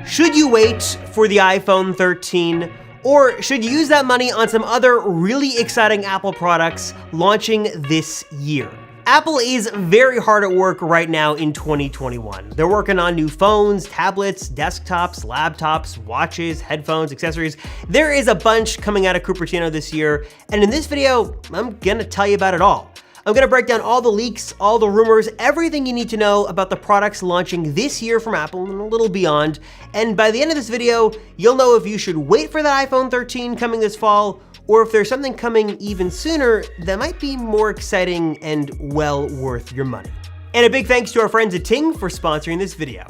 Should you wait for the iPhone 13, or should you use that money on some other really exciting Apple products launching this year? Apple is very hard at work right now in 2021. They're working on new phones, tablets, desktops, laptops, watches, headphones, accessories. There is a bunch coming out of Cupertino this year, and in this video, I'm gonna tell you about it all. I'm gonna break down all the leaks, all the rumors, everything you need to know about the products launching this year from Apple and a little beyond. And by the end of this video, you'll know if you should wait for the iPhone 13 coming this fall, or if there's something coming even sooner that might be more exciting and well worth your money. And a big thanks to our friends at Ting for sponsoring this video.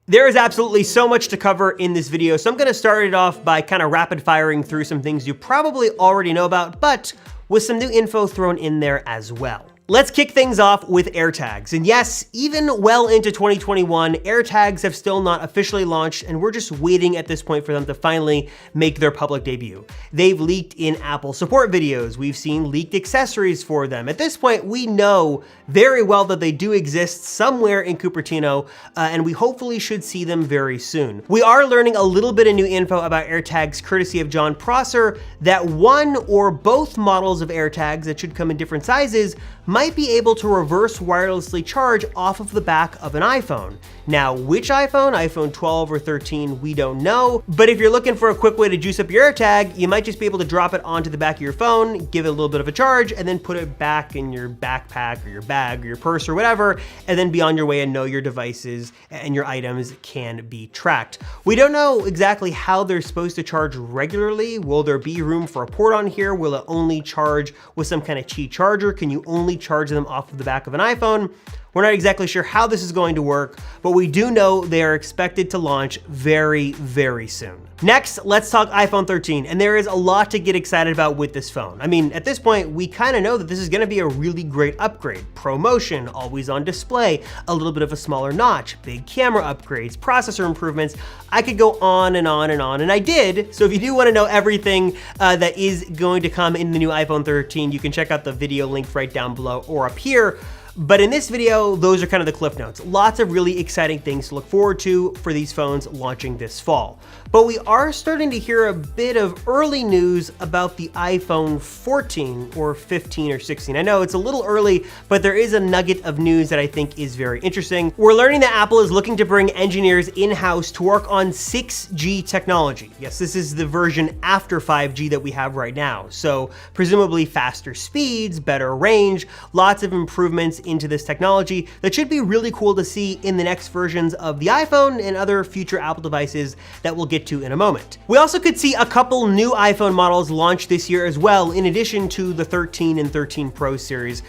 There is absolutely so much to cover in this video, so I'm gonna start it off by kind of rapid firing through some things you probably already know about, but with some new info thrown in there as well. Let's kick things off with AirTags. And yes, even well into 2021, AirTags have still not officially launched, and we're just waiting at this point for them to finally make their public debut. They've leaked in Apple support videos. We've seen leaked accessories for them. At this point, we know very well that they do exist somewhere in Cupertino, and we hopefully should see them very soon. We are learning a little bit of new info about AirTags courtesy of Jon Prosser, that one or both models of AirTags that should come in different sizes might be able to reverse wirelessly charge off of the back of an iPhone. Now, which iPhone 12 or 13, we don't know, but if you're looking for a quick way to juice up your AirTag, you might just be able to drop it onto the back of your phone, give it a little bit of a charge, and then put it back in your backpack or your bag or your purse or whatever, and then be on your way and know your devices and your items can be tracked. We don't know exactly how they're supposed to charge regularly. Will there be room for a port on here? Will it only charge with some kind of Qi charger? Can you only charge them off of the back of an iPhone? We're not exactly sure how this is going to work, but we do know they are expected to launch very, very soon. Next, let's talk iPhone 13, and there is a lot to get excited about with this phone. I mean, at this point, we kind of know that this is gonna be a really great upgrade. ProMotion, always on display, a little bit of a smaller notch, big camera upgrades, processor improvements. I could go on and on and on, and I did. So if you do wanna know everything that is going to come in the new iPhone 13, you can check out the video link right down below or up here. But in this video, those are kind of the cliff notes. Lots of really exciting things to look forward to for these phones launching this fall. But we are starting to hear a bit of early news about the iPhone 14 or 15 or 16. I know it's a little early, but there is a nugget of news that I think is very interesting. We're learning that Apple is looking to bring engineers in-house to work on 6G technology. Yes, this is the version after 5G that we have right now. So presumably faster speeds, better range, lots of improvements into this technology that should be really cool to see in the next versions of the iPhone and other future Apple devices that we'll get to in a moment. We also could see a couple new iPhone models launch this year as well, in addition to the 13 and 13 Pro series.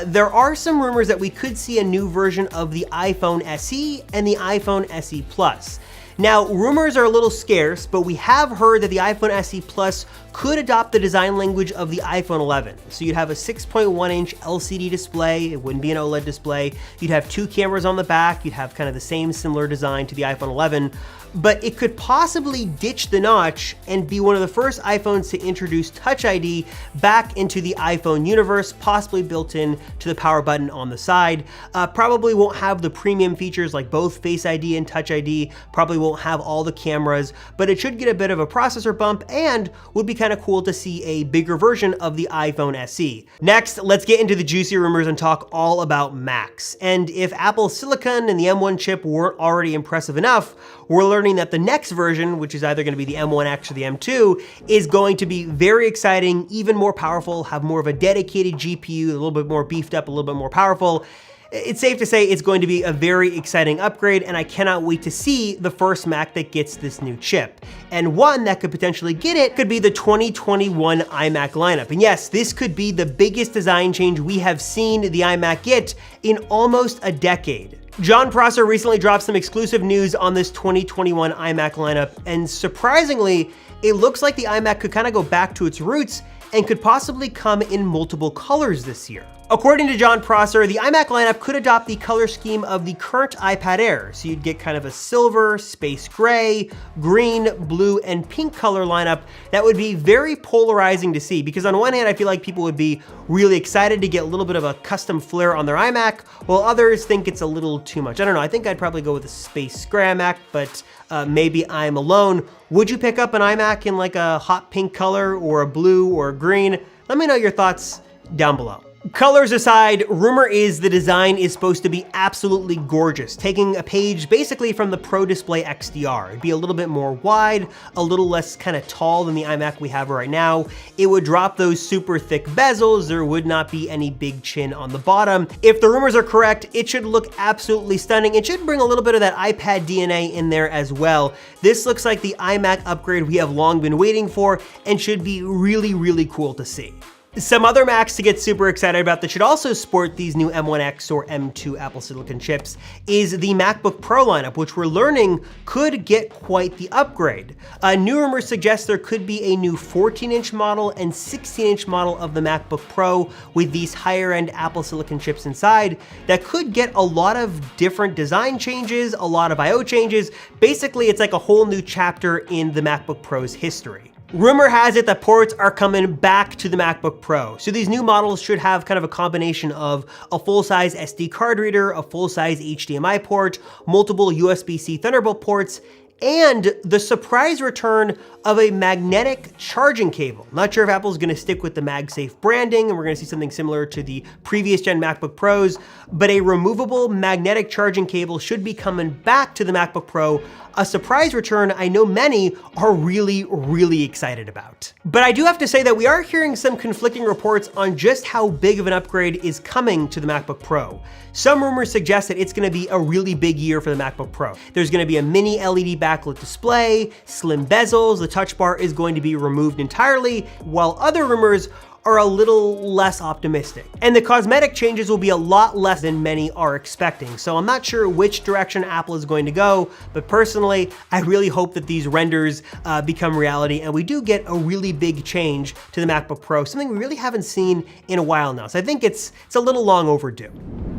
There are some rumors that we could see a new version of the iPhone SE and the iPhone SE Plus. Now, rumors are a little scarce, but we have heard that the iPhone SE Plus could adopt the design language of the iPhone 11. So you'd have a 6.1-inch LCD display, it wouldn't be an OLED display, you'd have two cameras on the back, you'd have kind of the same similar design to the iPhone 11, but it could possibly ditch the notch and be one of the first iPhones to introduce Touch ID back into the iPhone universe, possibly built in to the power button on the side. Probably won't have the premium features like both Face ID and Touch ID, probably won't have all the cameras, but it should get a bit of a processor bump and would be kind of cool to see a bigger version of the iPhone SE. Next, let's get into the juicy rumors and talk all about Macs. And if Apple Silicon and the M1 chip weren't already impressive enough, we're learning that the next version, which is either going to be the M1X or the M2, is going to be very exciting, even more powerful, have more of a dedicated GPU, a little bit more beefed up, a little bit more powerful. It's safe to say it's going to be a very exciting upgrade, and I cannot wait to see the first Mac that gets this new chip. And one that could potentially get it could be the 2021 iMac lineup. And yes, this could be the biggest design change we have seen the iMac get in almost a decade. Jon Prosser recently dropped some exclusive news on this 2021 iMac lineup, and surprisingly, it looks like the iMac could kind of go back to its roots and could possibly come in multiple colors this year. According to Jon Prosser, the iMac lineup could adopt the color scheme of the current iPad Air, so you'd get kind of a silver, space gray, green, blue, and pink color lineup that would be very polarizing to see, because on one hand, I feel like people would be really excited to get a little bit of a custom flair on their iMac, while others think it's a little too much. I don't know, I think I'd probably go with a space gray iMac, but maybe I'm alone. Would you pick up an iMac in like a hot pink color or a blue or a green? Let me know your thoughts down below. Colors aside, rumor is the design is supposed to be absolutely gorgeous, taking a page basically from the Pro Display XDR. It'd be a little bit more wide, a little less kind of tall than the iMac we have right now. It would drop those super thick bezels. There would not be any big chin on the bottom. If the rumors are correct, it should look absolutely stunning. It should bring a little bit of that iPad DNA in there as well. This looks like the iMac upgrade we have long been waiting for and should be really, really cool to see. Some other Macs to get super excited about that should also sport these new M1X or M2 Apple Silicon chips is the MacBook Pro lineup, which we're learning could get quite the upgrade. New rumors suggest there could be a new 14-inch model and 16-inch model of the MacBook Pro with these higher-end Apple Silicon chips inside that could get a lot of different design changes, a lot of I/O changes. Basically, it's like a whole new chapter in the MacBook Pro's history. Rumor has it that ports are coming back to the MacBook Pro. So these new models should have kind of a combination of a full-size SD card reader, a full-size HDMI port, multiple USB-C Thunderbolt ports, and the surprise return of a magnetic charging cable. Not sure if Apple's gonna stick with the MagSafe branding and we're gonna see something similar to the previous gen MacBook Pros, but a removable magnetic charging cable should be coming back to the MacBook Pro, a surprise return I know many are really, really excited about. But I do have to say that we are hearing some conflicting reports on just how big of an upgrade is coming to the MacBook Pro. Some rumors suggest that it's gonna be a really big year for the MacBook Pro. There's gonna be a mini LED backlit display, slim bezels, the touch bar is going to be removed entirely, while other rumors are a little less optimistic. And the cosmetic changes will be a lot less than many are expecting. So I'm not sure which direction Apple is going to go, but personally, I really hope that these renders become reality and we do get a really big change to the MacBook Pro, something we really haven't seen in a while now. So I think it's a little long overdue.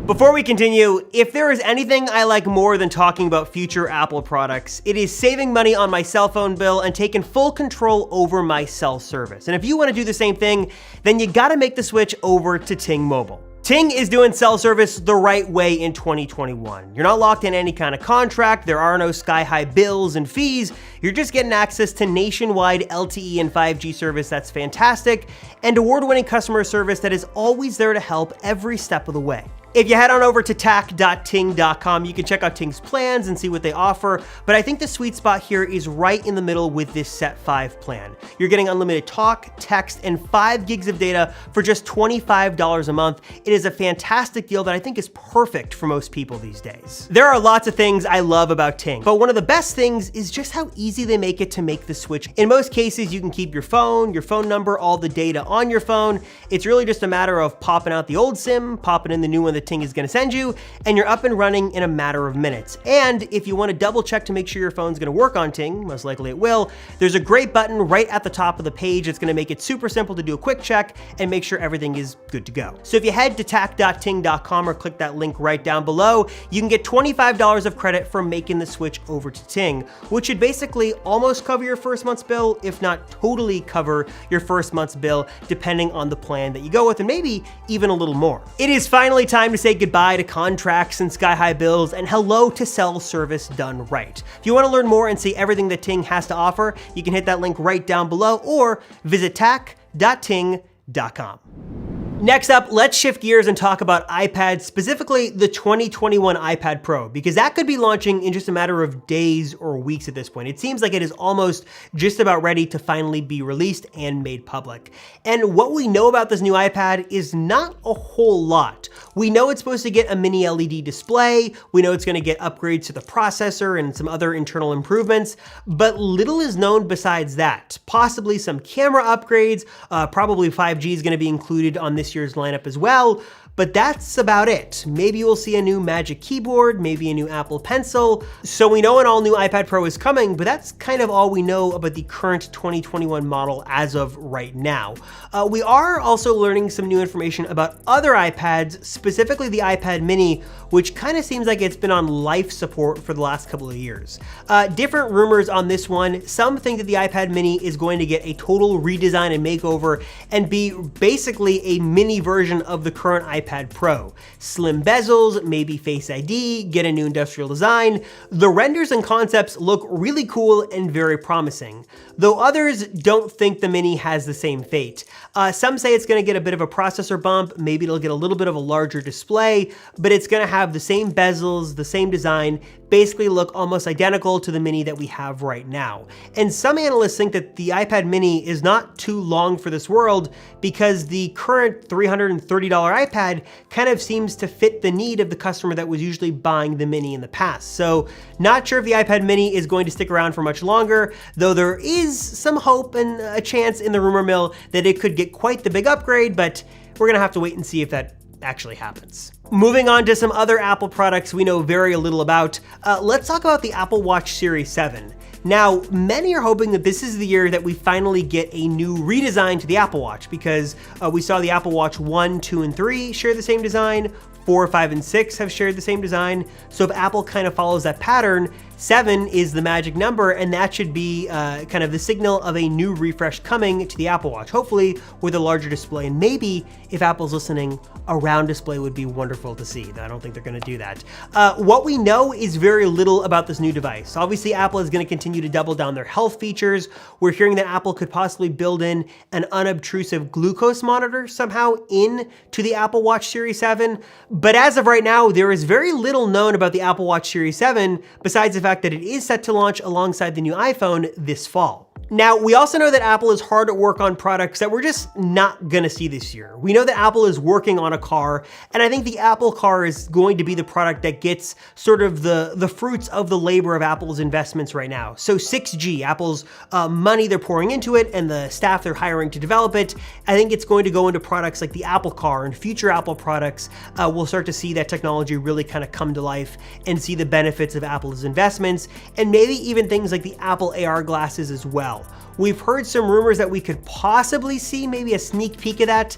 Before we continue, if there is anything I like more than talking about future Apple products, it is saving money on my cell phone bill and taking full control over my cell service. And if you want to do the same thing, then you gotta make the switch over to Ting Mobile. Ting is doing cell service the right way in 2021. You're not locked in any kind of contract, there are no sky-high bills and fees, you're just getting access to nationwide LTE and 5G service that's fantastic, and award-winning customer service that is always there to help every step of the way. If you head on over to tac.ting.com, you can check out Ting's plans and see what they offer, but I think the sweet spot here is right in the middle with this Set 5 plan. You're getting unlimited talk, text, and 5 gigs of data for just $25 a month. It is a fantastic deal that I think is perfect for most people these days. There are lots of things I love about Ting, but one of the best things is just how easy they make it to make the switch. In most cases, you can keep your phone number, all the data on your phone. It's really just a matter of popping out the old SIM, popping in the new one that Ting is gonna send you, and you're up and running in a matter of minutes. And if you wanna double check to make sure your phone's gonna work on Ting, most likely it will, there's a great button right at the top of the page. It's gonna make it super simple to do a quick check and make sure everything is good to go. So if you head to tac.ting.com or click that link right down below, you can get $25 of credit for making the switch over to Ting, which should basically almost cover your first month's bill, if not totally cover your first month's bill, depending on the plan that you go with, and maybe even a little more. It is finally time to say goodbye to contracts and sky-high bills and hello to cell service done right. If you want to learn more and see everything that Ting has to offer, you can hit that link right down below or visit tac.ting.com. Next up, let's shift gears and talk about iPads, specifically the 2021 iPad Pro, because that could be launching in just a matter of days or weeks at this point. It seems like it is almost just about ready to finally be released and made public. And what we know about this new iPad is not a whole lot. We know it's supposed to get a mini LED display, we know it's gonna get upgrades to the processor and some other internal improvements, but little is known besides that. Possibly some camera upgrades, probably 5G is gonna be included on this year's lineup as well, but that's about it. Maybe we'll see a new Magic Keyboard, maybe a new Apple Pencil. So we know an all new iPad Pro is coming, but that's kind of all we know about the current 2021 model as of right now. We are also learning some new information about other iPads, specifically the iPad mini, which kind of seems like it's been on life support for the last couple of years. Different rumors on this one. Some think that the iPad mini is going to get a total redesign and makeover and be basically a mini version of the current iPad Pro. Slim bezels, maybe Face ID, get a new industrial design. The renders and concepts look really cool and very promising, though others don't think the mini has the same fate. Some say it's going to get a bit of a processor bump, maybe it'll get a little bit of a larger display, but it's going to have the same bezels, the same design, basically look almost identical to the mini that we have right now. And some analysts think that the iPad mini is not too long for this world because the current $330 iPad kind of seems to fit the need of the customer that was usually buying the mini in the past. So not sure if the iPad mini is going to stick around for much longer, though there is some hope and a chance in the rumor mill that it could get quite the big upgrade, but we're gonna have to wait and see if that actually happens. Moving on to some other Apple products we know very little about, let's talk about the Apple Watch Series 7. Now, many are hoping that this is the year that we finally get a new redesign to the Apple Watch because we saw the Apple Watch 1, 2, and 3 share the same design, 4, 5, and 6 have shared the same design. So if Apple kind of follows that pattern, 7 is the magic number, and that should be kind of the signal of a new refresh coming to the Apple Watch, hopefully with a larger display. And maybe, if Apple's listening, a round display would be wonderful to see. I don't think they're gonna do that. What we know is very little about this new device. Obviously, Apple is gonna continue to double down their health features. We're hearing that Apple could possibly build in an unobtrusive glucose monitor somehow into the Apple Watch Series 7. But as of right now, there is very little known about the Apple Watch Series 7, besides the fact that it is set to launch alongside the new iPhone this fall. Now, we also know that Apple is hard at work on products that we're just not gonna see this year. We know that Apple is working on a car, and I think the Apple car is going to be the product that gets sort of the fruits of the labor of Apple's investments right now. So 6G, Apple's money they're pouring into it and the staff they're hiring to develop it, I think it's going to go into products like the Apple car and future Apple products. We'll start to see that technology really kind of come to life and see the benefits of Apple's investments, and maybe even things like the Apple AR glasses as well. We've heard some rumors that we could possibly see maybe a sneak peek of that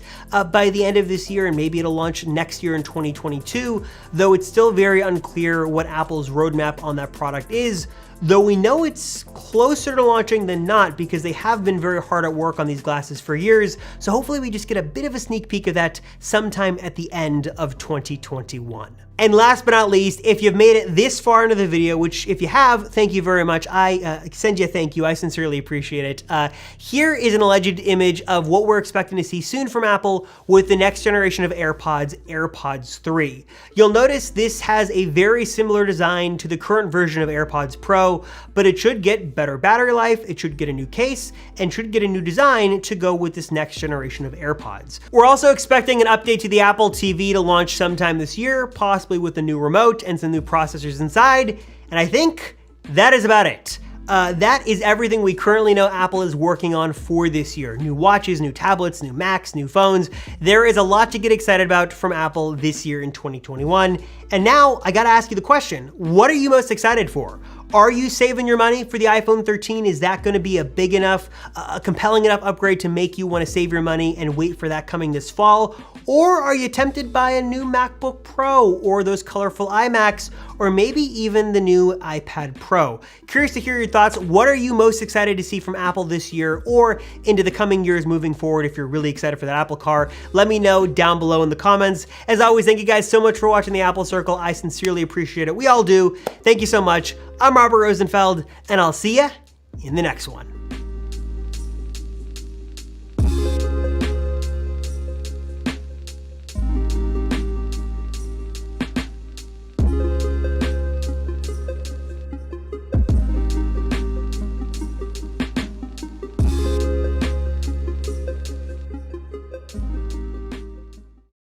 by the end of this year, and maybe it'll launch next year in 2022, though it's still very unclear what Apple's roadmap on that product is, though we know it's closer to launching than not because they have been very hard at work on these glasses for years, so hopefully we just get a bit of a sneak peek of that sometime at the end of 2021. And last but not least, if you've made it this far into the video, which if you have, thank you very much. I send you a thank you. I sincerely appreciate it. Here is an alleged image of what we're expecting to see soon from Apple with the next generation of AirPods, AirPods 3. You'll notice this has a very similar design to the current version of AirPods Pro, but it should get better battery life, it should get a new case, and should get a new design to go with this next generation of AirPods. We're also expecting an update to the Apple TV to launch sometime this year, possibly with a new remote and some new processors inside, and I think that is about it. That is everything we currently know Apple is working on for this year. New watches, new tablets, new Macs, new phones. There is a lot to get excited about from Apple this year in 2021. And now I gotta ask you the question, what are you most excited for? Are you saving your money for the iPhone 13? Is that gonna be a big enough, a compelling enough upgrade to make you wanna save your money and wait for that coming this fall? Or are you tempted by a new MacBook Pro or those colorful iMacs, or maybe even the new iPad Pro? Curious to hear your thoughts. What are you most excited to see from Apple this year or into the coming years moving forward if you're really excited for that Apple car? Let me know down below in the comments. As always, thank you guys so much for watching the Apple Circle. I sincerely appreciate it. We all do. Thank you so much. I'm Robert Rosenfeld, and I'll see ya in the next one.